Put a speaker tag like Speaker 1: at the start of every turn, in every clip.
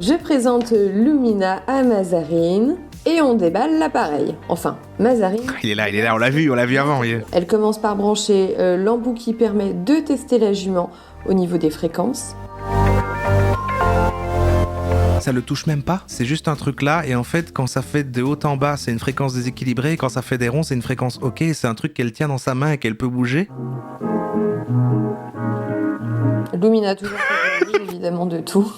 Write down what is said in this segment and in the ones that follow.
Speaker 1: Je présente Lumina à Mazarine et on déballe l'appareil. Enfin, Mazarine...
Speaker 2: Il est là, on l'a vu avant.
Speaker 1: Elle commence par brancher l'embout qui permet de tester la jument au niveau des fréquences.
Speaker 2: Ça le touche même pas, c'est juste un truc là, et en fait, quand ça fait de haut en bas, c'est une fréquence déséquilibrée, quand ça fait des ronds, c'est une fréquence ok, c'est un truc qu'elle tient dans sa main et qu'elle peut bouger.
Speaker 1: Lumina toujours évidemment de tout.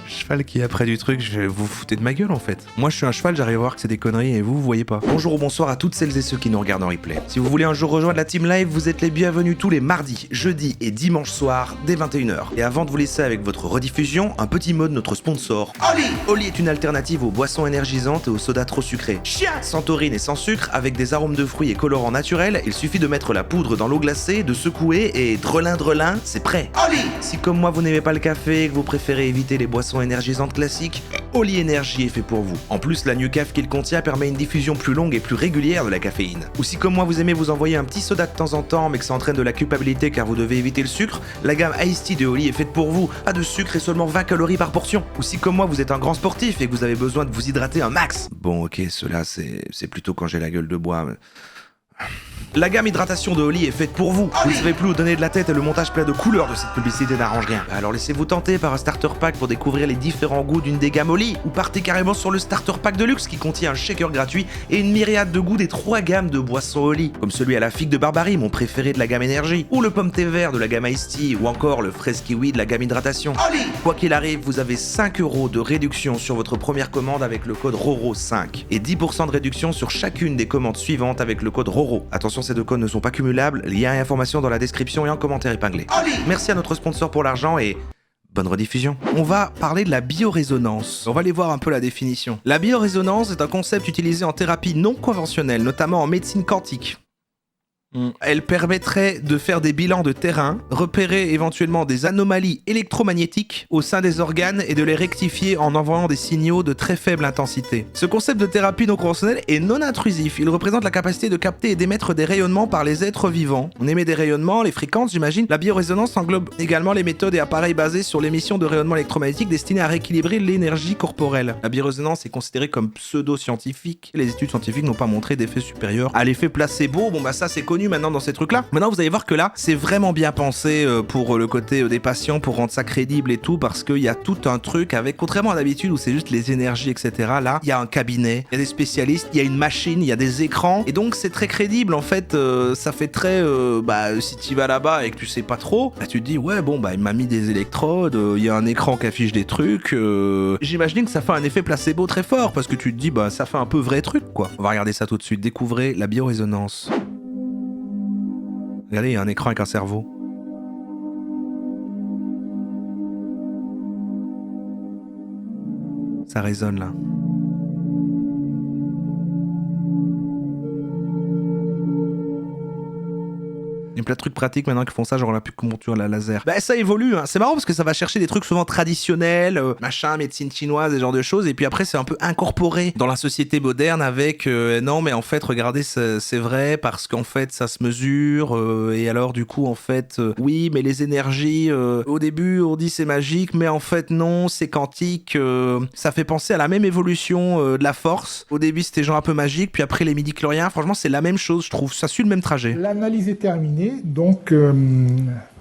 Speaker 2: Cheval qui est après du truc, vous vous foutez de ma gueule en fait. Moi je suis un cheval, j'arrive à voir que c'est des conneries et vous voyez pas. Bonjour ou bonsoir à toutes celles et ceux qui nous regardent en replay. Si vous voulez un jour rejoindre la team live, vous êtes les bienvenus tous les mardis, jeudis et dimanches soirs dès 21h. Et avant de vous laisser avec votre rediffusion, un petit mot de notre sponsor. Oli. Oli est une alternative aux boissons énergisantes et aux sodas trop sucrés. Chien. Sans taurine et sans sucre, avec des arômes de fruits et colorants naturels, il suffit de mettre la poudre dans l'eau glacée, de secouer et drelin, c'est prêt. Oli. Si comme moi vous n'aimez pas le café et que vous préférez éviter les boissons énergisantes classiques, Oli Energy est fait pour vous. En plus, la Nucaf qu'il contient permet une diffusion plus longue et plus régulière de la caféine. Ou si comme moi vous aimez vous envoyer un petit soda de temps en temps mais que ça entraîne de la culpabilité car vous devez éviter le sucre, la gamme Iced Tea de Oli est faite pour vous, pas de sucre et seulement 20 calories par portion. Ou si comme moi vous êtes un grand sportif et que vous avez besoin de vous hydrater un max. Bon ok, cela c'est plutôt quand j'ai la gueule de bois. La gamme hydratation de Oli est faite pour vous. Vous ne savez plus où donner de la tête et le montage plein de couleurs de cette publicité n'arrange rien. Alors laissez-vous tenter par un starter pack pour découvrir les différents goûts d'une des gammes Oli. Ou partez carrément sur le starter pack de luxe qui contient un shaker gratuit et une myriade de goûts des 3 gammes de boissons Oli. Comme celui à la figue de Barbarie, mon préféré de la gamme énergie. Ou le pomme thé vert de la gamme Iced Tea. Ou encore le fraise kiwi de la gamme hydratation. Oli. Quoi qu'il arrive, vous avez 5 € de réduction sur votre première commande avec le code RORO5. Et 10% de réduction sur chacune des commandes suivantes avec le code RORO. Attention, ces deux codes ne sont pas cumulables, lien et information dans la description et en commentaire épinglé. Merci à notre sponsor pour l'argent et bonne rediffusion. On va parler de la biorésonance. On va aller voir un peu la définition. La biorésonance est un concept utilisé en thérapie non conventionnelle, notamment en médecine quantique. Elle permettrait de faire des bilans de terrain, repérer éventuellement des anomalies électromagnétiques au sein des organes et de les rectifier en envoyant des signaux de très faible intensité. Ce concept de thérapie non conventionnelle est non intrusif. Il représente la capacité de capter et d'émettre des rayonnements par les êtres vivants. On émet des rayonnements, les fréquences, j'imagine. La biorésonance englobe également les méthodes et appareils basés sur l'émission de rayonnements électromagnétiques destinés à rééquilibrer l'énergie corporelle. La biorésonance est considérée comme pseudo-scientifique. Les études scientifiques n'ont pas montré d'effet supérieur à l'effet placebo. Bon bah ça c'est connu maintenant dans ces trucs là. Maintenant vous allez voir que là c'est vraiment bien pensé pour le côté des patients, pour rendre ça crédible et tout, parce qu'il y a tout un truc avec, contrairement à d'habitude où c'est juste les énergies etc, là il y a un cabinet, il y a des spécialistes, il y a une machine, il y a des écrans et donc c'est très crédible en fait. Ça fait très si tu vas là-bas et que tu sais pas trop, là, tu te dis ouais bon bah il m'a mis des électrodes, il y a un écran qui affiche des trucs, j'imagine que ça fait un effet placebo très fort parce que tu te dis bah ça fait un peu vrai truc quoi. On va regarder ça tout de suite, découvrez la biorésonance. Regardez, il y a un écran avec un cerveau. Ça résonne là. Il y a plein de trucs pratiques maintenant qui font ça, genre la acupuncture, la laser. Bah ça évolue, hein. C'est marrant parce que ça va chercher des trucs souvent traditionnels, machin, médecine chinoise, ce genre de choses, et puis après c'est un peu incorporé dans la société moderne avec non mais en fait regardez c'est vrai parce qu'en fait ça se mesure, et alors du coup en fait oui mais les énergies, au début on dit c'est magique mais en fait non c'est quantique, ça fait penser à la même évolution de la force. Au début c'était genre un peu magique, puis après les midi-chloriens, franchement c'est la même chose je trouve, ça suit le même trajet.
Speaker 3: L'analyse est terminée. Donc,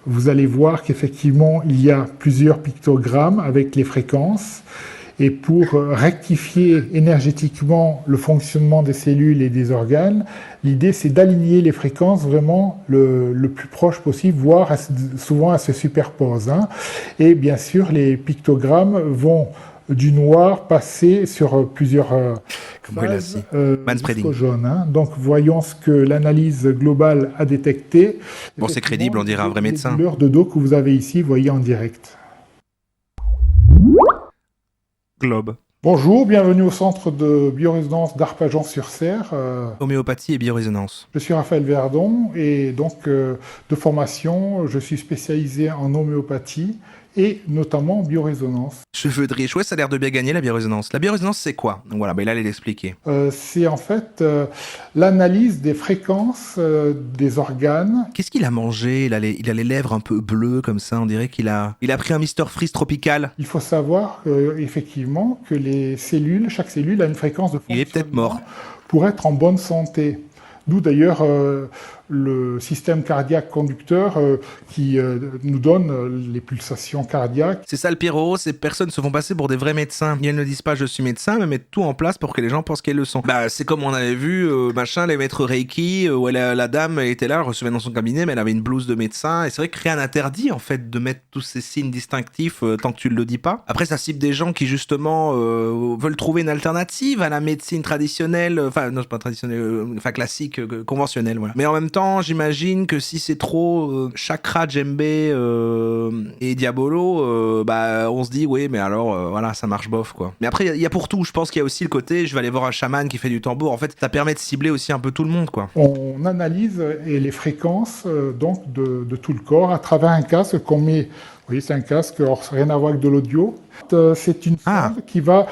Speaker 3: vous allez voir qu'effectivement, il y a plusieurs pictogrammes avec les fréquences. Et pour rectifier énergétiquement le fonctionnement des cellules et des organes, l'idée c'est d'aligner les fréquences vraiment le plus proche possible, voire souvent elles se superposent. Et bien sûr, les pictogrammes vont du noir passer sur plusieurs phases jusqu'au jaune. Donc voyons ce que l'analyse globale a détecté.
Speaker 2: Bon, c'est crédible, on dirait un vrai médecin.
Speaker 3: Les douleurs de dos que vous avez ici, voyez en direct.
Speaker 2: Globe.
Speaker 3: Bonjour, bienvenue au centre de biorésonance d'Arpajon-sur-Cère.
Speaker 2: Homéopathie et biorésonance.
Speaker 3: Je suis Raphaël Verdon et donc de formation, je suis spécialisé en homéopathie et notamment en biorésonance.
Speaker 2: Cheveux de riche, ouais, ça a l'air de bien gagner la biorésonance. La biorésonance, c'est quoi? Donc voilà, il allait l'expliquer.
Speaker 3: C'est en fait l'analyse des fréquences des organes.
Speaker 2: Qu'est-ce qu'il a mangé? Il a les lèvres un peu bleues comme ça, on dirait qu'il a pris un Mr Freeze tropical.
Speaker 3: Il faut savoir effectivement que chaque cellule a une fréquence de fonctionnement.
Speaker 2: Il est peut-être mort.
Speaker 3: Pour être en bonne santé. D'où d'ailleurs le système cardiaque conducteur qui nous donne les pulsations cardiaques.
Speaker 2: C'est ça le pire, ces personnes se font passer pour des vrais médecins. Et elles ne disent pas je suis médecin, mais mettent tout en place pour que les gens pensent qu'elles le sont. Bah c'est comme on avait vu, les maîtres Reiki, où la dame elle était là, elle recevait dans son cabinet, mais elle avait une blouse de médecin. Et c'est vrai que rien n'interdit en fait de mettre tous ces signes distinctifs tant que tu ne le dis pas. Après ça cible des gens qui justement veulent trouver une alternative à la médecine traditionnelle, pas traditionnelle, classique, conventionnelle, voilà. Mais en même temps, j'imagine que si c'est trop chakra, djembé et diabolo, on se dit oui, mais alors voilà, ça marche bof quoi. Mais après il y a pour tout. Je pense qu'il y a aussi le côté, je vais aller voir un chaman qui fait du tambour. En fait, ça permet de cibler aussi un peu tout le monde quoi.
Speaker 3: On analyse les fréquences donc de tout le corps à travers un casque qu'on met. Vous voyez, c'est un casque, rien à voir avec de l'audio. C'est une sonde qui va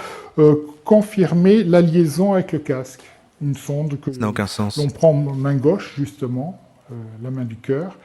Speaker 3: confirmer la liaison avec le casque. Une sonde que
Speaker 2: ça n'a aucun sens.
Speaker 3: l'on prend main gauche justement, la main du cœur,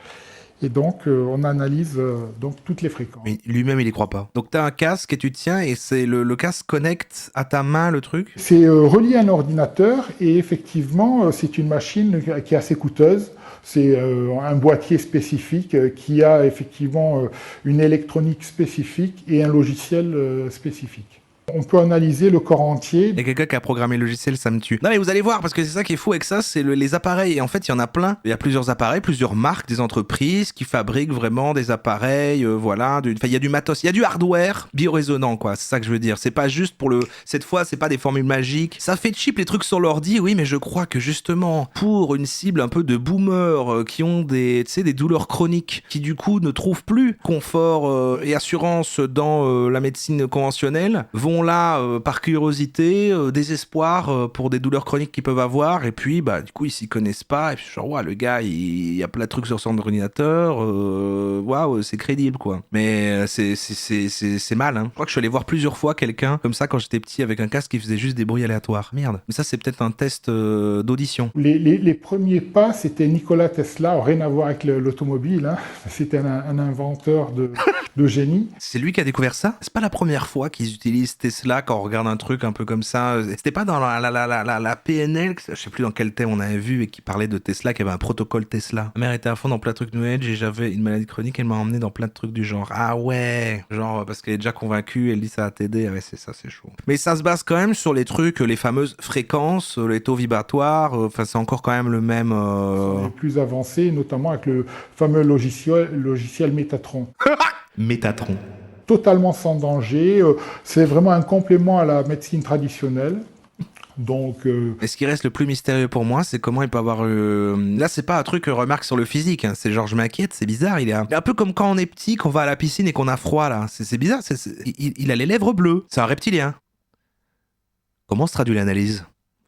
Speaker 3: et donc on analyse donc toutes les fréquences.
Speaker 2: Mais lui-même il y croit pas. Donc t'as un casque et tu tiens et c'est le casque connecte à ta main le truc.
Speaker 3: C'est relié à un ordinateur et effectivement c'est une machine qui est assez coûteuse. C'est un boîtier spécifique qui a effectivement une électronique spécifique et un logiciel spécifique. On peut analyser le corps entier.
Speaker 2: Il y a quelqu'un qui a programmé le logiciel, ça me tue. Non mais vous allez voir, parce que c'est ça qui est fou avec ça, c'est les appareils. Et en fait, il y en a plein. Il y a plusieurs appareils, plusieurs marques, des entreprises qui fabriquent vraiment des appareils, il y a du matos, il y a du hardware biorésonant, quoi. C'est ça que je veux dire. C'est pas juste pour cette fois, c'est pas des formules magiques. Ça fait cheap les trucs sur l'ordi, oui, mais je crois que justement, pour une cible un peu de boomers qui ont des douleurs chroniques, qui du coup ne trouvent plus confort et assurance dans la médecine conventionnelle, vont là par curiosité, désespoir pour des douleurs chroniques qu'ils peuvent avoir, et puis du coup ils s'y connaissent pas, et puis genre le gars il y a plein de trucs sur son ordinateur, waouh, c'est crédible quoi. Mais c'est mal, hein. Je crois que je suis allé voir plusieurs fois quelqu'un comme ça quand j'étais petit avec un casque qui faisait juste des bruits aléatoires. Merde. Mais ça c'est peut-être un test d'audition.
Speaker 3: Les premiers pas, c'était Nikola Tesla, rien à voir avec l'automobile, hein. C'était un inventeur de génie.
Speaker 2: C'est lui qui a découvert ça. C'est pas la première fois qu'ils utilisent Tesla quand on regarde un truc un peu comme ça. C'était pas dans la PNL, je sais plus dans quel thème on avait vu, et qui parlait de Tesla, qui avait un protocole Tesla. Ma mère était à fond dans plein de trucs New Age et j'avais une maladie chronique, elle m'a emmené dans plein de trucs du genre. Ah ouais, genre parce qu'elle est déjà convaincue, elle dit ça va t'aider. Ah ouais, c'est ça, c'est chaud. Mais ça se base quand même sur les trucs, les fameuses fréquences, les taux vibratoires. C'est encore quand même le même.
Speaker 3: Plus avancé, notamment avec le fameux logiciel Métatron.
Speaker 2: Métatron.
Speaker 3: Totalement sans danger. C'est vraiment un complément à la médecine traditionnelle. Donc,
Speaker 2: Et ce qui reste le plus mystérieux pour moi, c'est comment il peut avoir... Là, c'est pas un truc remarque sur le physique, hein. C'est genre, je m'inquiète, c'est bizarre. Il est un peu comme quand on est petit, qu'on va à la piscine et qu'on a froid, là. C'est bizarre, il a les lèvres bleues. C'est un reptilien. Comment se traduit l'analyse?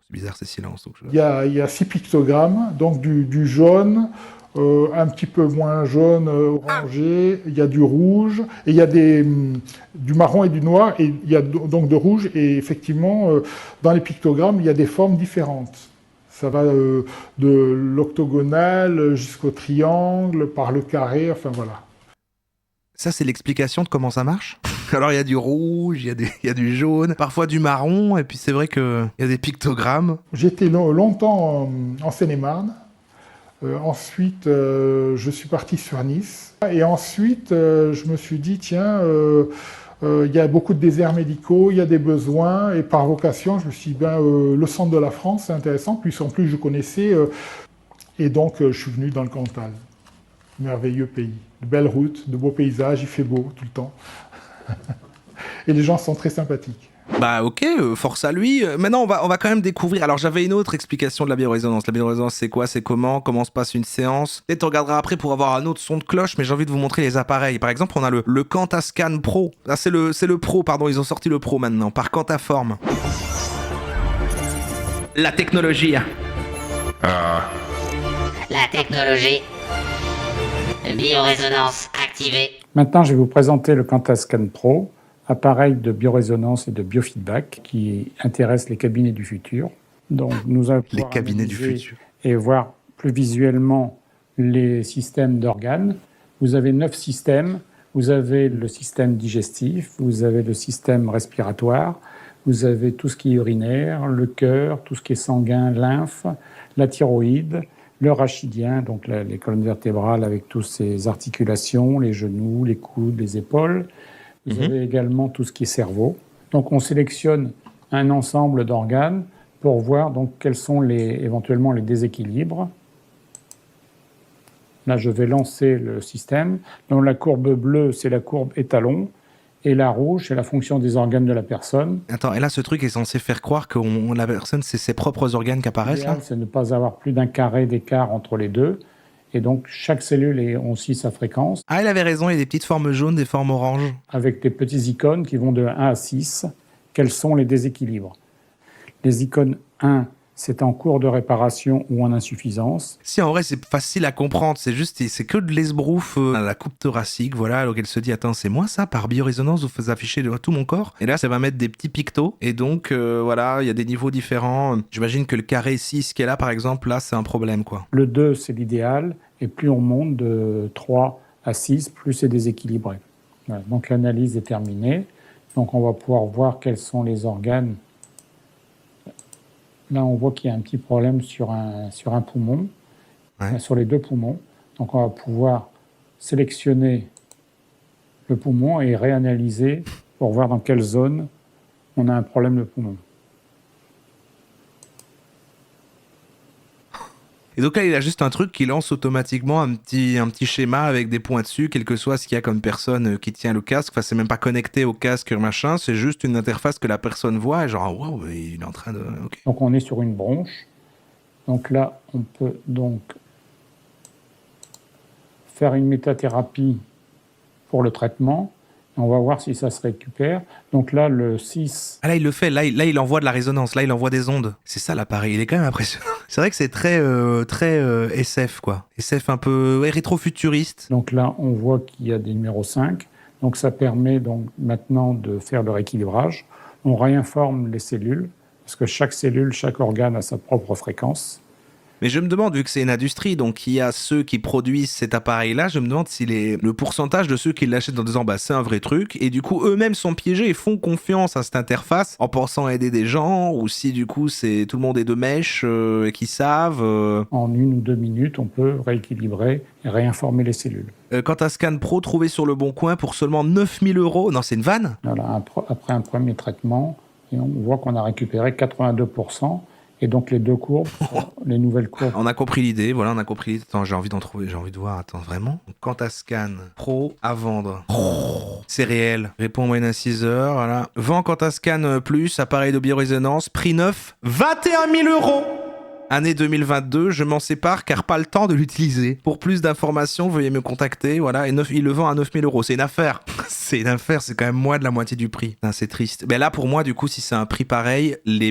Speaker 2: C'est bizarre, ces silences.
Speaker 3: Il y a 6 pictogrammes, donc du jaune... un petit peu moins jaune, orangé, il y a du rouge, et il y a du marron et du noir, et il y a donc de rouge, et effectivement, dans les pictogrammes, il y a des formes différentes. Ça va de l'octogonal jusqu'au triangle, par le carré, enfin voilà.
Speaker 2: Ça, c'est l'explication de comment ça marche. Alors, il y a du rouge, il y a du jaune, parfois du marron, et puis c'est vrai qu'il y a des pictogrammes.
Speaker 3: J'étais longtemps en Seine-et-Marne. Ensuite, je suis parti sur Nice. Et ensuite, je me suis dit, tiens, il y a beaucoup de déserts médicaux, il y a des besoins. Et par vocation, je me suis dit, le centre de la France, c'est intéressant. Puis en plus, je connaissais. Et donc, je suis venu dans le Cantal. Merveilleux pays. De belles routes, de beaux paysages, il fait beau tout le temps. Et les gens sont très sympathiques.
Speaker 2: Bah ok, force à lui. Maintenant, on va quand même découvrir. Alors, j'avais une autre explication de la biorésonance. La biorésonance, c'est quoi? C'est comment se passe une séance? Peut-être on regardera après pour avoir un autre son de cloche, mais j'ai envie de vous montrer les appareils. Par exemple, on a le Quantascan Pro. Ah, c'est le Pro, pardon. Ils ont sorti le Pro maintenant, par Quantaform. La technologie.
Speaker 4: La technologie. Biorésonance activée. Maintenant, je vais vous présenter le Quantascan Pro, appareil de biorésonance et de biofeedback qui intéresse les cabinets du futur. Donc, nous allons
Speaker 2: Les
Speaker 4: pouvoir
Speaker 2: cabinets du
Speaker 4: analyser
Speaker 2: futur.
Speaker 4: et voir plus visuellement les systèmes d'organes. Vous avez 9 systèmes. Vous avez le système digestif, vous avez le système respiratoire, vous avez tout ce qui est urinaire, le cœur, tout ce qui est sanguin, lymphe, la thyroïde, le rachidien, donc les colonnes vertébrales avec toutes ces articulations, les genoux, les coudes, les épaules. Vous avez également tout ce qui est cerveau. Donc on sélectionne un ensemble d'organes pour voir donc quels sont éventuellement les déséquilibres. Là, je vais lancer le système. Donc la courbe bleue, c'est la courbe étalon. Et la rouge, c'est la fonction des organes de la personne.
Speaker 2: Attends, et là, ce truc est censé faire croire que la personne, c'est ses propres organes qui apparaissent, là?
Speaker 4: L'idéal, c'est de ne pas avoir plus d'un carré d'écart entre les deux. Et donc, chaque cellule a aussi sa fréquence,
Speaker 2: Ah, il avait raison, il y a des petites formes jaunes, des formes oranges.
Speaker 4: avec des petites icônes qui vont de 1 à 6. Quels sont les déséquilibres? Les icônes 1, c'est en cours de réparation ou en insuffisance.
Speaker 2: Si, en vrai, c'est facile à comprendre, c'est que de l'esbrouf à la coupe thoracique, voilà, donc elle se dit, attends, c'est moi ça, par biorésonance, vous faites afficher tout mon corps, et là, ça va mettre des petits pictos, et donc, voilà, il y a des niveaux différents. J'imagine que le carré 6 qui est là, par exemple, là, c'est un problème, quoi.
Speaker 4: Le 2, c'est l'idéal, et plus on monte de 3 à 6, plus c'est déséquilibré. Voilà, donc l'analyse est terminée. Donc on va pouvoir voir quels sont les organes. Là, on voit qu'il y a un petit problème sur un poumon,
Speaker 2: Ouais.
Speaker 4: sur les 2 poumons. Donc on va pouvoir sélectionner le poumon et réanalyser pour voir dans quelle zone on a un problème de poumon.
Speaker 2: Et donc là, il a juste un truc qui lance automatiquement un petit schéma avec des points dessus, quel que soit ce qu'il y a comme personne qui tient le casque. Enfin, c'est même pas connecté au casque, machin, c'est juste une interface que la personne voit, et genre, waouh, il est en train de... Ok.
Speaker 4: Donc on est sur une bronche. Donc là, on peut donc faire une métathérapie pour le traitement. On va voir si ça se récupère. Donc là, le 6,
Speaker 2: Ah là, il le fait, là, il envoie de la résonance, là, il envoie des ondes. C'est ça l'appareil, il est quand même impressionnant. C'est vrai que c'est très SF, quoi. SF un peu rétro-futuriste.
Speaker 4: donc là, on voit qu'il y a des numéros 5. Donc ça permet donc maintenant de faire le rééquilibrage. On réinforme les cellules, parce que chaque cellule, chaque organe a sa propre fréquence.
Speaker 2: Mais je me demande, vu que c'est une industrie, donc il y a ceux qui produisent cet appareil-là, je me demande si le pourcentage de ceux qui l'achètent en disant bah c'est un vrai truc, et du coup eux-mêmes sont piégés et font confiance à cette interface en pensant aider des gens, ou si du coup c'est tout le monde est de mèche et qui savent.
Speaker 4: En 1 ou 2 minutes, on peut rééquilibrer et réinformer les cellules.
Speaker 2: Quantascan Pro trouvé sur le bon coin pour seulement 9000 €. Non, c'est une vanne.
Speaker 4: Voilà, après un premier traitement, et on voit qu'on a récupéré 82%. Et donc les 2 courbes, les nouvelles courbes.
Speaker 2: On a compris l'idée, voilà, on a compris l'idée. Attends, j'ai envie d'en trouver, j'ai envie de voir, attends, vraiment Quantascan Pro à vendre. C'est réel. Réponds en moyenne à 6 heures, voilà. Vends Quantascan Plus, appareil de biorésonance, prix neuf, 21 000 €. Année 2022, je m'en sépare car pas le temps de l'utiliser. Pour plus d'informations, veuillez me contacter, voilà, et il le vend à 9000 €. C'est une affaire. C'est une affaire, c'est quand même moins de la moitié du prix. Putain, c'est triste. Mais là, pour moi, du coup, si c'est un prix pareil, les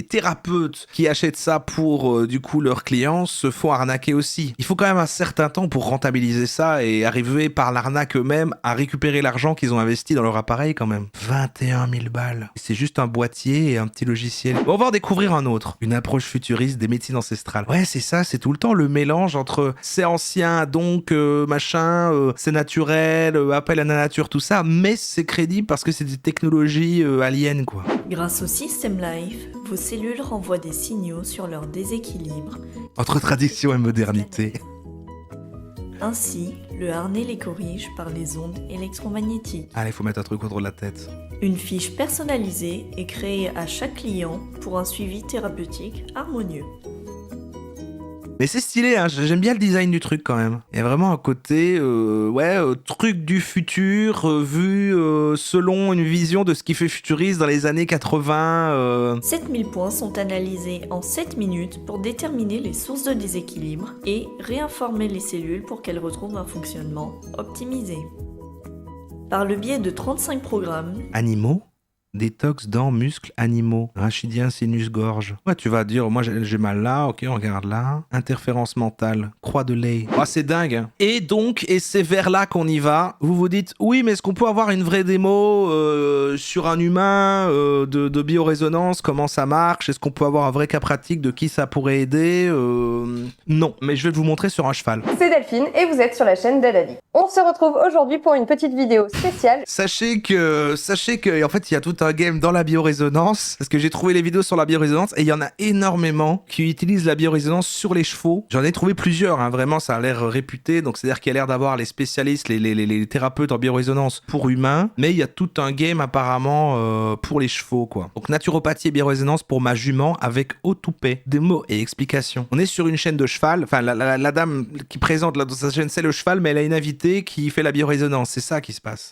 Speaker 2: thérapeutes qui achètent ça pour, du coup, leurs clients se font arnaquer aussi. Il faut quand même un certain temps pour rentabiliser ça et arriver par l'arnaque eux-mêmes à récupérer l'argent qu'ils ont investi dans leur appareil quand même. 21 000 balles. C'est juste un boîtier et un petit logiciel. Bon, on va en découvrir un autre. Une approche futuriste des médecines ancestrales. Ouais, c'est ça, c'est tout le temps le mélange entre c'est ancien, donc machin, c'est naturel, appel à la nature, tout ça, mais c'est crédible parce que c'est des technologies aliens, quoi.
Speaker 5: Grâce au système Life, vos cellules renvoient des signaux sur leur déséquilibre.
Speaker 2: Entre tradition et modernité.
Speaker 5: Ainsi, le harnais les corrige par les ondes électromagnétiques.
Speaker 2: Allez, faut mettre un truc contre la tête.
Speaker 5: Une fiche personnalisée est créée à chaque client pour un suivi thérapeutique harmonieux.
Speaker 2: Mais c'est stylé, hein, j'aime bien le design du truc quand même. Il y a vraiment un côté, truc du futur, vu selon une vision de ce qui fait futuriste dans les années 80.
Speaker 5: 7000 points sont analysés en 7 minutes pour déterminer les sources de déséquilibre et réinformer les cellules pour qu'elles retrouvent un fonctionnement optimisé. Par le biais de 35 programmes,
Speaker 2: Animaux? Détox dents, muscles, animaux. Rachidien, sinus, gorge. Ouais, tu vas dire, moi j'ai mal là, ok, on regarde là. Interférence mentale, croix de lait. Oh, c'est dingue. Hein. Et donc, et c'est vers là qu'on y va. Vous vous dites, oui, mais est-ce qu'on peut avoir une vraie démo sur un humain de biorésonance, comment ça marche? Est-ce qu'on peut avoir un vrai cas pratique de qui ça pourrait aider? Non, mais je vais vous montrer sur un cheval.
Speaker 1: C'est Delphine et vous êtes sur la chaîne d'Adali. On se retrouve aujourd'hui pour une petite vidéo spéciale.
Speaker 2: Sachez que, en fait, il y a tout un game dans la biorésonance, parce que j'ai trouvé les vidéos sur la biorésonance, et il y en a énormément qui utilisent la biorésonance sur les chevaux. J'en ai trouvé plusieurs, hein, vraiment, ça a l'air réputé, donc c'est-à-dire qu'il y a l'air d'avoir les spécialistes, les thérapeutes en biorésonance pour humains, mais il y a tout un game apparemment pour les chevaux, quoi. Donc naturopathie et biorésonance pour ma jument avec Autoupé, des mots et explications. On est sur une chaîne de cheval, enfin la dame qui présente là dans sa chaîne c'est le cheval, mais elle a une invitée qui fait la biorésonance, c'est ça qui se passe.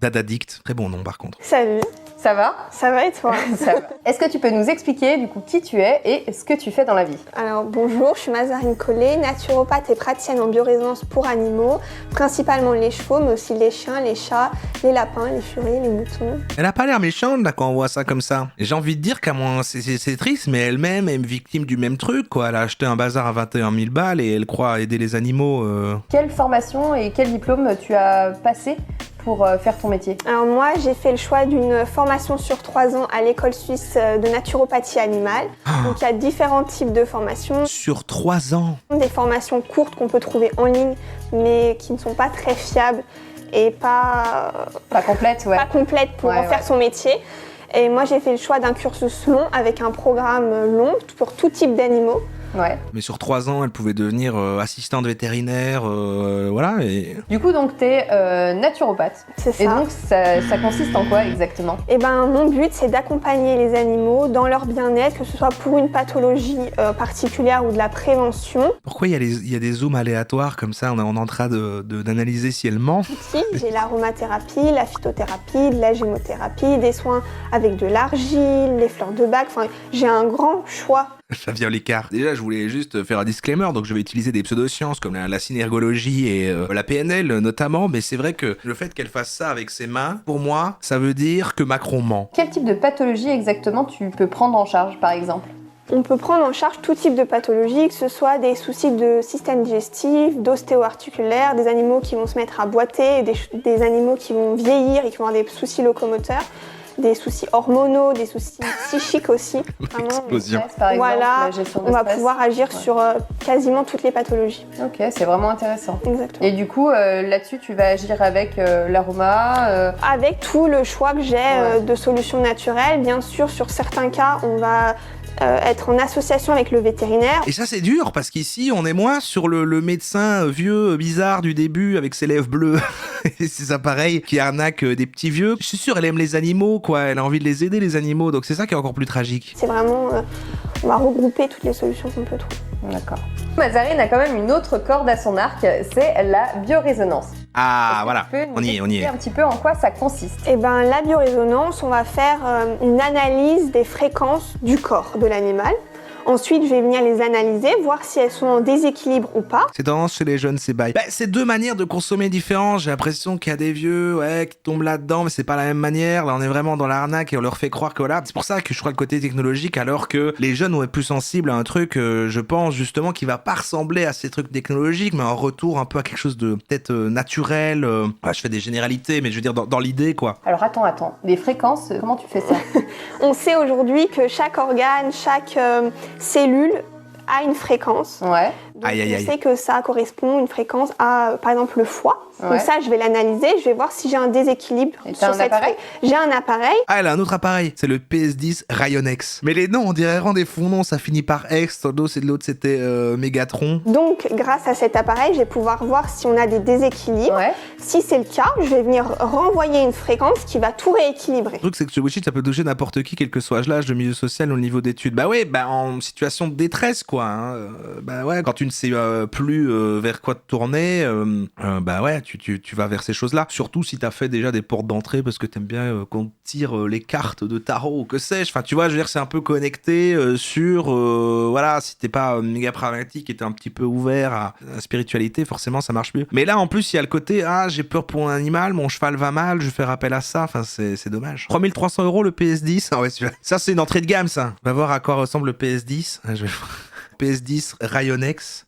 Speaker 2: Dadadict, très bon nom par contre.
Speaker 6: Salut,
Speaker 1: Ça va?
Speaker 6: ça va et toi?
Speaker 1: Ça va. Est-ce que tu peux nous expliquer du coup qui tu es et ce que tu fais dans la vie?
Speaker 6: Alors bonjour, je suis Mazarine Collet, naturopathe et praticienne en biorésonance pour animaux, principalement les chevaux, mais aussi les chiens, les chats, les lapins, les furies, les moutons.
Speaker 2: Elle a pas l'air méchante là quand on voit ça comme ça. Et j'ai envie de dire qu'à moins c'est triste, mais elle-même est victime du même truc quoi. Elle a acheté un bazar à 21 000 balles et elle croit aider les animaux.
Speaker 1: Quelle formation et quel diplôme tu as passé pour faire ton métier?
Speaker 6: Alors moi, j'ai fait le choix d'une formation sur 3 ans à l'école suisse de naturopathie animale. Donc il y a différents types de formations.
Speaker 2: Sur 3 ans.
Speaker 6: Des formations courtes qu'on peut trouver en ligne, mais qui ne sont pas très fiables et pas
Speaker 1: complète, ouais.
Speaker 6: pas complète pour
Speaker 1: Ouais,
Speaker 6: en faire
Speaker 1: ouais.
Speaker 6: son métier. Et moi, j'ai fait le choix d'un cursus long avec un programme long pour tout type d'animaux.
Speaker 1: Ouais.
Speaker 2: Mais sur 3 ans, elle pouvait devenir assistante vétérinaire, voilà. Et...
Speaker 1: Du coup, donc, t'es naturopathe.
Speaker 6: C'est ça.
Speaker 1: Et donc, ça consiste en quoi exactement?
Speaker 6: Et ben, mon but, c'est d'accompagner les animaux dans leur bien-être, que ce soit pour une pathologie particulière ou de la prévention.
Speaker 2: Pourquoi il y a des zooms aléatoires comme ça? On est en train d'analyser si elle ment.
Speaker 6: Ici, j'ai l'aromathérapie, la phytothérapie, de la gémothérapie, des soins avec de l'argile, les fleurs de bac. Enfin, j'ai un grand choix.
Speaker 2: Flavien Lécart. Déjà, je voulais juste faire un disclaimer, donc je vais utiliser des pseudosciences comme la synergologie et la PNL notamment, mais c'est vrai que le fait qu'elle fasse ça avec ses mains, pour moi, ça veut dire que Macron ment.
Speaker 1: Quel type de pathologie exactement tu peux prendre en charge, par exemple?
Speaker 6: On peut prendre en charge tout type de pathologie, que ce soit des soucis de système digestif, d'ostéo-articulaire, des animaux qui vont se mettre à boiter, des animaux qui vont vieillir et qui vont avoir des soucis locomoteurs, des soucis hormonaux, des soucis psychiques aussi. Vraiment,
Speaker 2: Explosion.
Speaker 1: Stress, par exemple,
Speaker 6: voilà,
Speaker 1: la gestion de
Speaker 6: on va
Speaker 1: stress.
Speaker 6: pouvoir agir
Speaker 1: Ouais.
Speaker 6: sur quasiment toutes les pathologies.
Speaker 1: Ok, c'est vraiment intéressant.
Speaker 6: Exactement.
Speaker 1: Et du coup, là-dessus, tu vas agir avec l'aroma.
Speaker 6: Avec tout le choix que j'ai
Speaker 1: Ouais.
Speaker 6: de solutions naturelles, bien sûr, sur certains cas, on va être en association avec le vétérinaire.
Speaker 2: Et ça, c'est dur, parce qu'ici, on est moins sur le médecin vieux, bizarre du début, avec ses lèvres bleues et ses appareils qui arnaquent des petits vieux. Je suis sûr, elle aime les animaux, quoi. Elle a envie de les aider, les animaux. Donc c'est ça qui est encore plus tragique.
Speaker 6: C'est vraiment, on va regrouper toutes les solutions qu'on peut trouver.
Speaker 1: D'accord. Mazarine a quand même une autre corde à son arc, c'est la biorésonance.
Speaker 2: Ah,
Speaker 1: Est-ce que
Speaker 2: voilà,
Speaker 1: tu peux nous
Speaker 2: on y est.
Speaker 1: expliquer un petit peu en quoi ça consiste?
Speaker 6: Et ben, la biorésonance, on va faire une analyse des fréquences du corps de l'animal. Ensuite, je vais venir les analyser, voir si elles sont en déséquilibre ou pas.
Speaker 2: C'est tendance chez les jeunes, c'est bail. Bah, c'est deux manières de consommer différentes. J'ai l'impression qu'il y a des vieux, qui tombent là-dedans, mais c'est pas la même manière. Là, on est vraiment dans l'arnaque et on leur fait croire que voilà. C'est pour ça que je crois le côté technologique, alors que les jeunes vont être plus sensibles à un truc, je pense justement, qui va pas ressembler à ces trucs technologiques, mais en retour un peu à quelque chose de peut-être naturel. Je fais des généralités, mais je veux dire dans l'idée, quoi.
Speaker 1: Alors attends, les fréquences, comment tu fais ça?
Speaker 6: On sait aujourd'hui que chaque organe, chaque cellule a une fréquence.
Speaker 1: Ouais.
Speaker 6: Donc,
Speaker 2: Aïe, aïe, aïe.
Speaker 6: je sais que ça correspond une fréquence à, par exemple, le foie.
Speaker 1: Ouais.
Speaker 6: Donc ça, je vais l'analyser, je vais voir si j'ai un déséquilibre
Speaker 1: Et
Speaker 6: sur
Speaker 1: t'as un
Speaker 6: cette
Speaker 1: appareil?
Speaker 6: J'ai un appareil.
Speaker 2: Ah, elle a un autre appareil, c'est le PS10 Rayonex. Mais les noms, on dirait vraiment des faux noms, ça finit par X, l'autre c'était Mégatron.
Speaker 6: Donc, grâce à cet appareil, je vais pouvoir voir si on a des déséquilibres.
Speaker 1: Ouais.
Speaker 6: Si c'est le cas, je vais venir renvoyer une fréquence qui va tout rééquilibrer.
Speaker 2: Le truc, c'est que ce bullshit, ça peut toucher n'importe qui, quel que soit l'âge, le milieu social ou le niveau d'études. Bah ouais, bah en situation de détresse, quoi. Hein. Bah ouais, quand une sais plus vers quoi te tourner, bah ouais, tu vas vers ces choses-là. Surtout si t'as fait déjà des portes d'entrée parce que t'aimes bien qu'on te tire les cartes de tarot ou que sais-je. Enfin, tu vois, je veux dire, c'est un peu connecté sur, voilà, si t'es pas méga pragmatique et t'es un petit peu ouvert à la spiritualité, forcément, ça marche mieux. Mais là, en plus, il y a le côté, ah, j'ai peur pour mon animal, mon cheval va mal, je fais appel à ça. Enfin, c'est dommage. 3300 € le PS10. Ah ouais, ça, c'est une entrée de gamme, ça. On va voir à quoi ressemble le PS10. Je vais... PS10 Rayonex.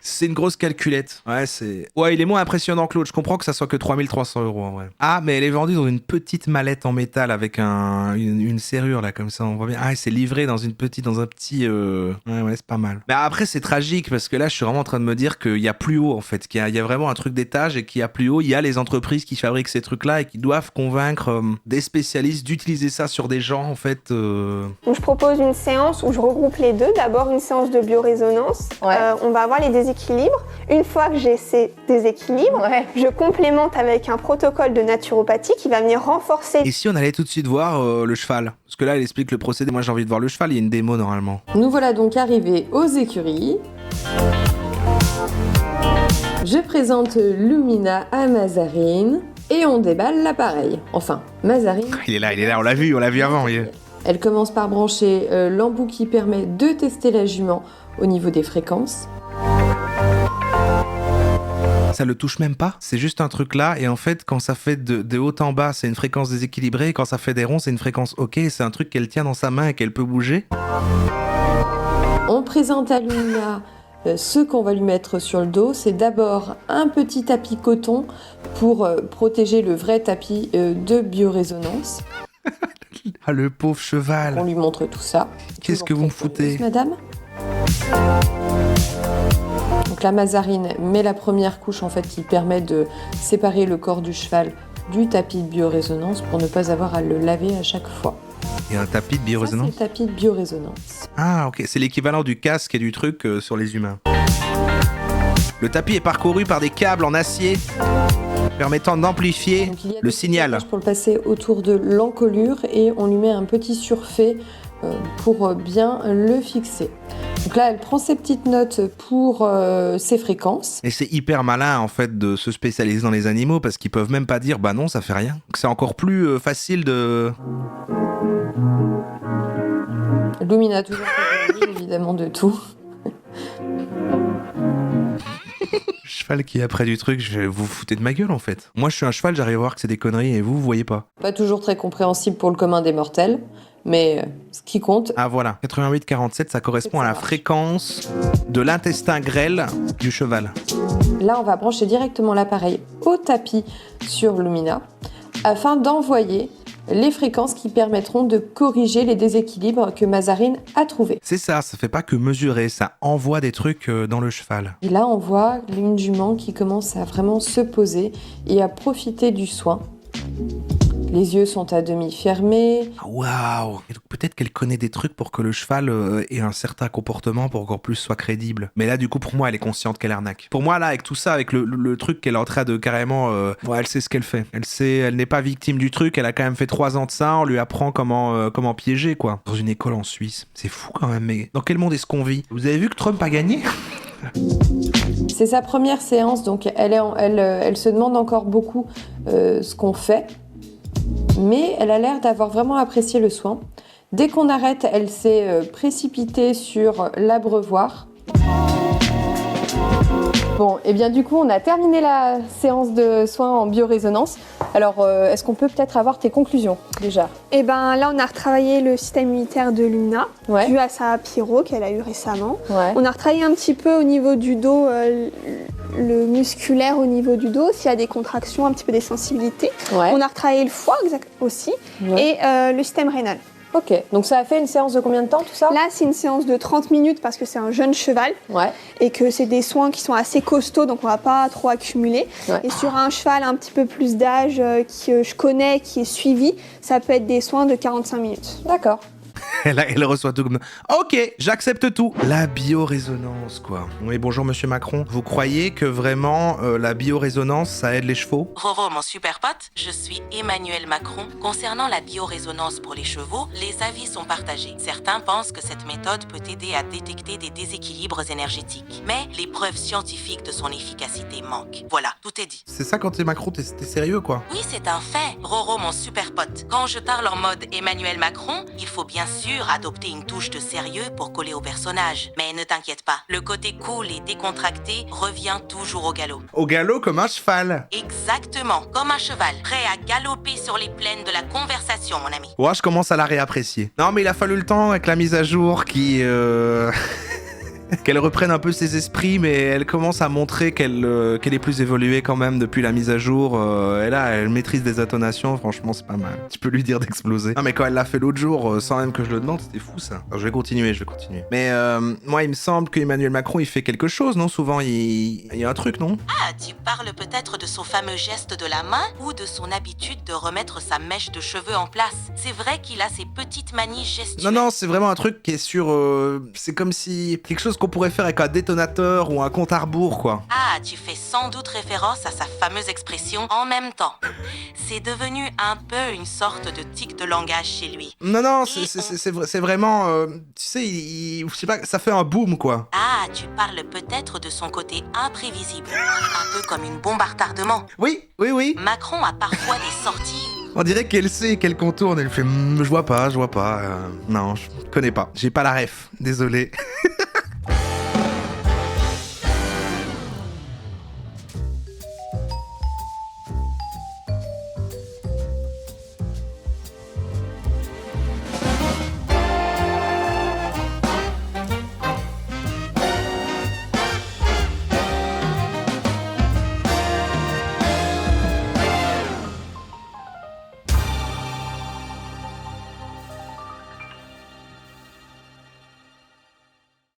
Speaker 2: C'est une grosse calculette. Ouais, il est moins impressionnant que l'autre. Je comprends que ça soit que 3300 € en vrai. Ah, mais elle est vendue dans une petite mallette en métal avec une serrure là, comme ça. On voit bien. Ah, c'est livré dans un petit. Ouais, c'est pas mal. Mais après, c'est tragique parce que là, je suis vraiment en train de me dire qu'il y a plus haut en fait. Qu'il y a vraiment un truc d'étage et qu'il y a plus haut. Il y a les entreprises qui fabriquent ces trucs-là et qui doivent convaincre des spécialistes d'utiliser ça sur des gens en fait.
Speaker 6: Donc, je propose une séance où je regroupe les deux. D'abord, une séance de biorésonance.
Speaker 1: Ouais.
Speaker 6: On va avoir les déséquilibres. Une fois que j'ai ces déséquilibres, je complémente avec un protocole de naturopathie qui va venir renforcer.
Speaker 2: Et si on allait tout de suite voir le cheval? Parce que là, elle explique le procédé. Moi, j'ai envie de voir le cheval. Il y a une démo normalement.
Speaker 1: Nous voilà donc arrivés aux écuries. Je présente Lumina à Mazarine et on déballe l'appareil. Enfin, Mazarine...
Speaker 2: Il est là, on l'a vu avant.
Speaker 1: Elle commence par brancher l'embout qui permet de tester la jument au niveau des fréquences.
Speaker 2: Ça le touche même pas, c'est juste un truc là, et en fait, quand ça fait de haut en bas, c'est une fréquence déséquilibrée, et quand ça fait des ronds, c'est une fréquence ok, c'est un truc qu'elle tient dans sa main et qu'elle peut bouger.
Speaker 1: On présente à Lumina ce qu'on va lui mettre sur le dos. C'est d'abord un petit tapis coton pour protéger le vrai tapis de biorésonance.
Speaker 2: Ah, le pauvre cheval.
Speaker 1: On lui montre tout ça.
Speaker 2: Qu'est-ce que vous me foutez,
Speaker 1: madame? Donc la Mazarine met la première couche en fait qui permet de séparer le corps du cheval du tapis de biorésonance pour ne pas avoir à le laver à chaque fois.
Speaker 2: Il y a un tapis de
Speaker 1: Ça,
Speaker 2: biorésonance.
Speaker 1: c'est le tapis de biorésonance.
Speaker 2: Ah ok, c'est l'équivalent du casque et du truc sur les humains. Le tapis est parcouru par des câbles en acier permettant d'amplifier
Speaker 1: Donc, il y a
Speaker 2: le
Speaker 1: des
Speaker 2: signal.
Speaker 1: passages pour le passer autour de l'encolure et on lui met un petit surfait pour bien le fixer. Donc là, elle prend ses petites notes pour ses fréquences.
Speaker 2: Et c'est hyper malin en fait de se spécialiser dans les animaux parce qu'ils peuvent même pas dire bah non ça fait rien. Donc, c'est encore plus facile de...
Speaker 1: Lumina toujours fait évidemment de tout.
Speaker 2: Cheval qui est après du truc, je vais vous fouter de ma gueule en fait. Moi je suis un cheval, j'arrive à voir que c'est des conneries et vous voyez pas.
Speaker 1: Pas toujours très compréhensible pour le commun des mortels, mais ce qui compte...
Speaker 2: Ah voilà, 88-47 ça correspond à la fréquence de l'intestin grêle du cheval.
Speaker 1: Là, on va brancher directement l'appareil au tapis sur Lumina afin d'envoyer les fréquences qui permettront de corriger les déséquilibres que Mazarine a trouvés.
Speaker 2: C'est ça fait pas que mesurer, ça envoie des trucs dans le cheval.
Speaker 1: Et là, on voit une jument qui commence à vraiment se poser et à profiter du soin. Les yeux sont à demi fermés.
Speaker 2: Waouh! Et donc peut-être qu'elle connaît des trucs pour que le cheval ait un certain comportement pour qu'en plus soit crédible. Mais là, du coup, pour moi, elle est consciente qu'elle arnaque. Pour moi, là, avec tout ça, avec le truc qu'elle est en train de carrément... ouais, elle sait ce qu'elle fait. Elle n'est pas victime du truc, elle a quand même fait 3 ans de ça, on lui apprend comment piéger, quoi. Dans une école en Suisse. C'est fou quand même, mais dans quel monde est-ce qu'on vit? Vous avez vu que Trump a gagné?
Speaker 1: C'est sa première séance, donc elle se demande encore beaucoup ce qu'on fait. Mais elle a l'air d'avoir vraiment apprécié le soin. Dès qu'on arrête, elle s'est précipitée sur l'abreuvoir. Bon, et bien du coup, on a terminé la séance de soins en biorésonance. Alors, est-ce qu'on peut peut-être avoir tes conclusions déjà?
Speaker 6: Et ben là, on a retravaillé le système immunitaire de Lumina,
Speaker 1: Ouais.
Speaker 6: dû à sa pyro qu'elle a eu récemment.
Speaker 1: Ouais.
Speaker 6: On a retravaillé un petit peu au niveau du dos, le musculaire au niveau du dos, s'il y a des contractions, un petit peu des sensibilités.
Speaker 1: Ouais.
Speaker 6: On a retravaillé le foie aussi
Speaker 1: Ouais.
Speaker 6: et le système rénal.
Speaker 1: Ok, donc ça a fait une séance de combien de temps tout ça?
Speaker 6: Là, c'est une séance de 30 minutes parce que c'est un jeune cheval
Speaker 1: Ouais.
Speaker 6: et que c'est des soins qui sont assez costauds, donc on va pas trop accumuler.
Speaker 1: Ouais.
Speaker 6: Et sur un cheval un petit peu plus d'âge que je connais, qui est suivi, ça peut être des soins de 45 minutes.
Speaker 1: D'accord.
Speaker 2: Elle reçoit tout comme... Ok, j'accepte tout. La biorésonance, quoi. Oui, bonjour monsieur Macron. Vous croyez que vraiment la biorésonance, ça aide les chevaux?
Speaker 7: Roro, mon super pote, je suis Emmanuel Macron. Concernant la biorésonance pour les chevaux, les avis sont partagés. Certains pensent que cette méthode peut aider à détecter des déséquilibres énergétiques. Mais les preuves scientifiques de son efficacité manquent. Voilà, tout est dit.
Speaker 2: C'est ça quand t'es Macron, t'es sérieux, quoi?
Speaker 7: Oui, c'est un fait. Roro, mon super pote. Quand je parle en mode Emmanuel Macron, il faut bien sûr adopter une touche de sérieux pour coller au personnage. Mais ne t'inquiète pas, le côté cool et décontracté revient toujours au galop.
Speaker 2: Au galop comme un cheval.
Speaker 7: Exactement, comme un cheval, prêt à galoper sur les plaines de la conversation, mon ami.
Speaker 2: Ouais, je commence à la réapprécier. Non, mais il a fallu le temps avec la mise à jour qui... qu'elle reprenne un peu ses esprits, mais elle commence à montrer qu'elle est plus évoluée quand même depuis la mise à jour. Et là, elle maîtrise des intonations, franchement, c'est pas mal. Tu peux lui dire d'exploser. Non, mais quand elle l'a fait l'autre jour, sans même que je le demande, c'était fou ça. Alors, je vais continuer. Mais moi, il me semble qu'Emmanuel Macron, il fait quelque chose, non? Souvent, il y a un truc, non?
Speaker 7: Ah, tu parles peut-être de son fameux geste de la main ou de son habitude de remettre sa mèche de cheveux en place. C'est vrai qu'il a ses petites manies gestuelles.
Speaker 2: Non, c'est vraiment un truc qui est sur... c'est comme si... quelque chose qu'on pourrait faire avec un détonateur ou un compte à rebours, quoi.
Speaker 7: Ah, tu fais sans doute référence à sa fameuse expression « en même temps ». C'est devenu un peu une sorte de tic de langage chez lui.
Speaker 2: Non, c'est vraiment... tu sais, je sais pas, ça fait un boom, quoi.
Speaker 7: Ah, tu parles peut-être de son côté imprévisible. Un peu comme une bombe à retardement.
Speaker 2: Oui.
Speaker 7: Macron a parfois des sorties...
Speaker 2: On dirait qu'elle sait qu'elle contourne, elle fait je vois pas, non, je connais pas, j'ai pas la ref, désolé.